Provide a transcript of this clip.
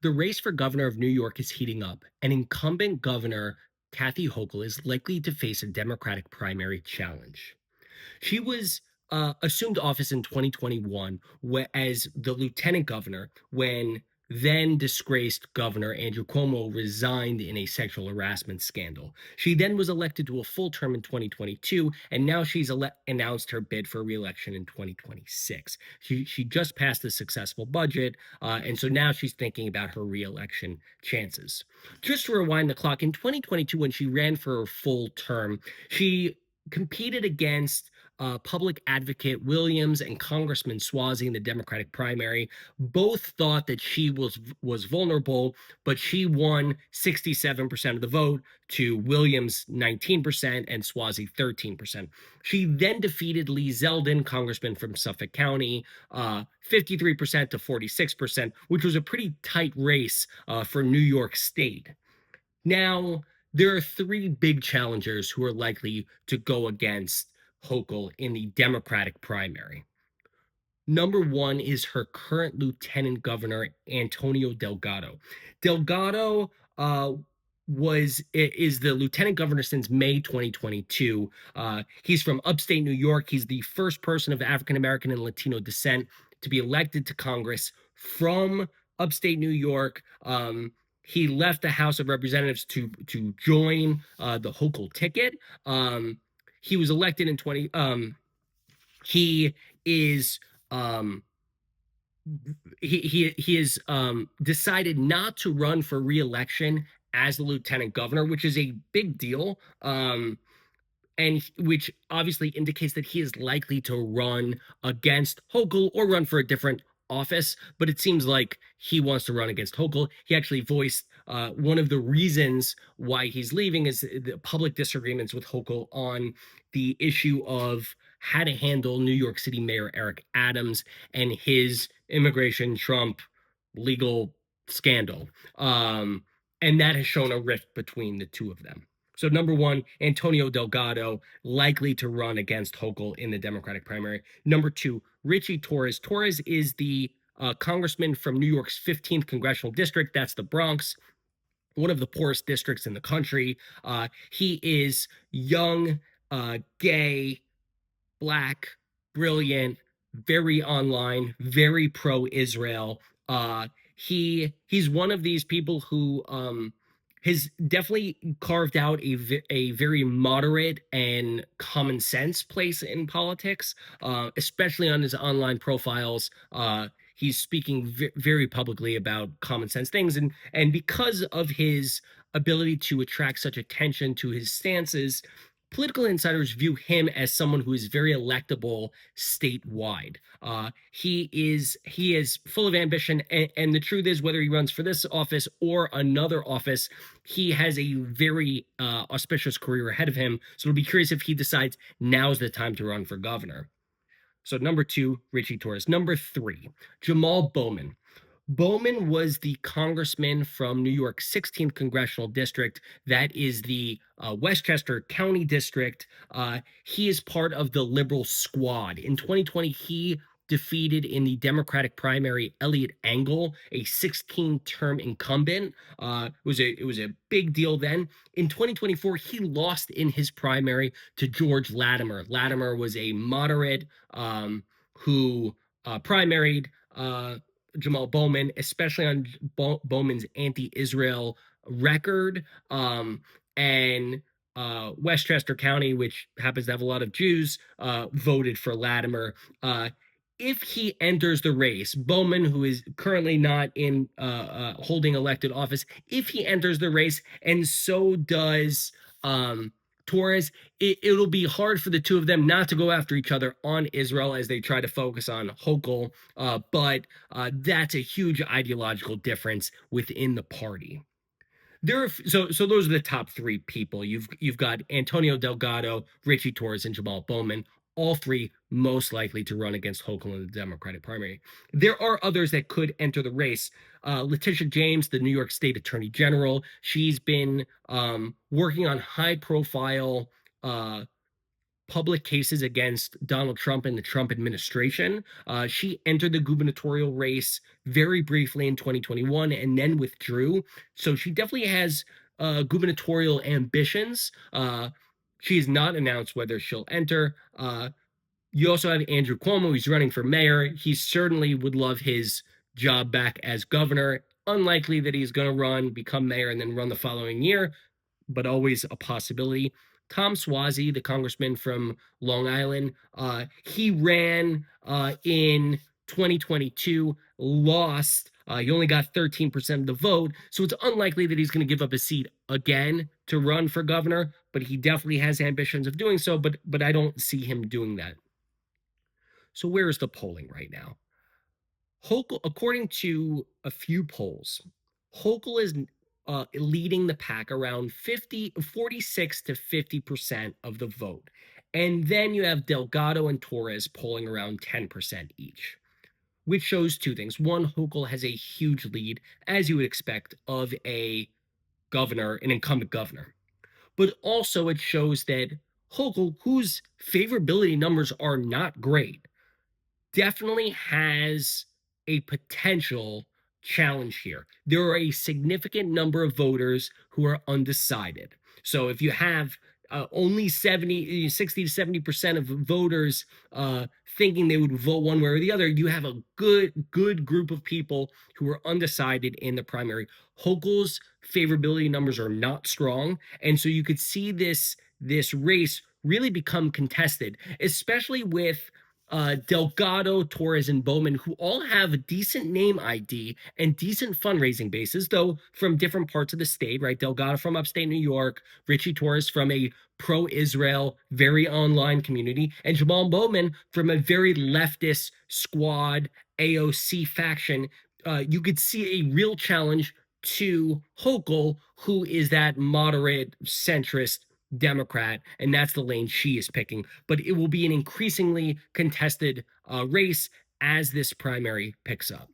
The race for governor of New York is heating up, and incumbent Governor Kathy Hochul is likely to face a Democratic primary challenge. She was assumed office in 2021 as the lieutenant governor when then disgraced Governor Andrew Cuomo resigned in a sexual harassment scandal. She then was elected to a full term in 2022, and now she's announced her bid for reelection in 2026. She just passed a successful budget, and so now she's thinking about her reelection chances. Just to rewind the clock, in 2022, when she ran for her full term, she competed against public advocate Williams and Congressman Swazi in the Democratic primary. Both thought that she was vulnerable, but she won 67% of the vote to Williams 19% and Swazi 13%. She then defeated Lee Zeldin, congressman from Suffolk County, 53% to 46%, which was a pretty tight race for New York State. Now, there are three big challengers who are likely to go against Hochul in the Democratic primary. Number one is her current Lieutenant Governor, Antonio Delgado. Delgado is the Lieutenant Governor since May 2022. He's from upstate New York. He's the first person of African American and Latino descent to be elected to Congress from upstate New York. He left the House of Representatives to join the Hochul ticket. He was elected in 20. He is um, he has decided not to run for re-election as the lieutenant governor, which is a big deal, and which obviously indicates that he is likely to run against Hochul or run for a different office. But it seems like he wants to run against Hochul. He actually voiced one of the reasons why he's leaving is the public disagreements with Hochul on the issue of how to handle New York City Mayor Eric Adams and his immigration Trump legal scandal. And that has shown a rift between the two of them. So number one, Antonio Delgado, likely to run against Hochul in the Democratic primary. Number two, Ritchie Torres. Torres is the congressman from New York's 15th congressional district. That's the Bronx, one of the poorest districts in the country. He is young, gay, Black, brilliant, very online, very pro-Israel. He's one of these people who has definitely carved out a very moderate and common sense place in politics, especially on his online profiles. He's speaking very publicly about common sense things, and because of his ability to attract such attention to his stances, political insiders view him as someone who is very electable statewide. He is full of ambition, and the truth is, whether he runs for this office or another office, he has a very auspicious career ahead of him. So it'll be curious if he decides now's the time to run for governor. So number two, Ritchie Torres. Number three, Jamaal Bowman. Bowman was the congressman from New York's 16th congressional district. That is the Westchester County district. He is part of the liberal squad. In 2020, he defeated in the Democratic primary Elliot Engel, a 16-term incumbent. It was a big deal then. In 2024, he lost in his primary to George Latimer. Latimer was a moderate who primaried Jamaal Bowman, especially on Bowman's anti-Israel record, and Westchester County, which happens to have a lot of Jews, voted for Latimer. If he enters the race, Bowman, who is currently not in holding elected office, if he enters the race, and so does Torres, it'll be hard for the two of them not to go after each other on Israel as they try to focus on Hochul. But that's a huge ideological difference within the party. So those are the top three people. You've got Antonio Delgado, Ritchie Torres, and Jamaal Bowman. All three most likely to run against Hochul in the Democratic primary. There are others that could enter the race. Letitia James, the New York State Attorney General, she's been working on high-profile public cases against Donald Trump and the Trump administration. She entered the gubernatorial race very briefly in 2021 and then withdrew. So she definitely has gubernatorial ambitions. She has not announced whether she'll enter. You also have Andrew Cuomo, who's running for mayor. He certainly would love his job back as governor. Unlikely that he's going to run, become mayor, and then run the following year, but always a possibility. Tom Suozzi, the congressman from Long Island, he ran in 2022, lost. He only got 13% of the vote, so it's unlikely that he's going to give up his seat again to run for governor. But he definitely has ambitions of doing so. But I don't see him doing that. So where is the polling right now? Hochul, according to a few polls, Hochul is leading the pack around 46 to 50% of the vote. And then you have Delgado and Torres polling around 10% each, which shows two things. One, Hochul has a huge lead, as you would expect, of a governor, an incumbent governor. But also it shows that Hochul, whose favorability numbers are not great, definitely has a potential challenge here. There are a significant number of voters who are undecided. So if you have only 60 to 70% of voters thinking they would vote one way or the other, you have a good group of people who are undecided in the primary. Hochul's favorability numbers are not strong, and so you could see this race really become contested, especially with Delgado, Torres, and Bowman, who all have a decent name ID and decent fundraising bases, though from different parts of the state, right? Delgado from upstate New York, Ritchie Torres from a pro-Israel, very online community, and Jamaal Bowman from a very leftist squad AOC faction. You could see a real challenge to Hochul, who is that moderate centrist Democrat, and that's the lane she is picking. But it will be an increasingly contested race as this primary picks up.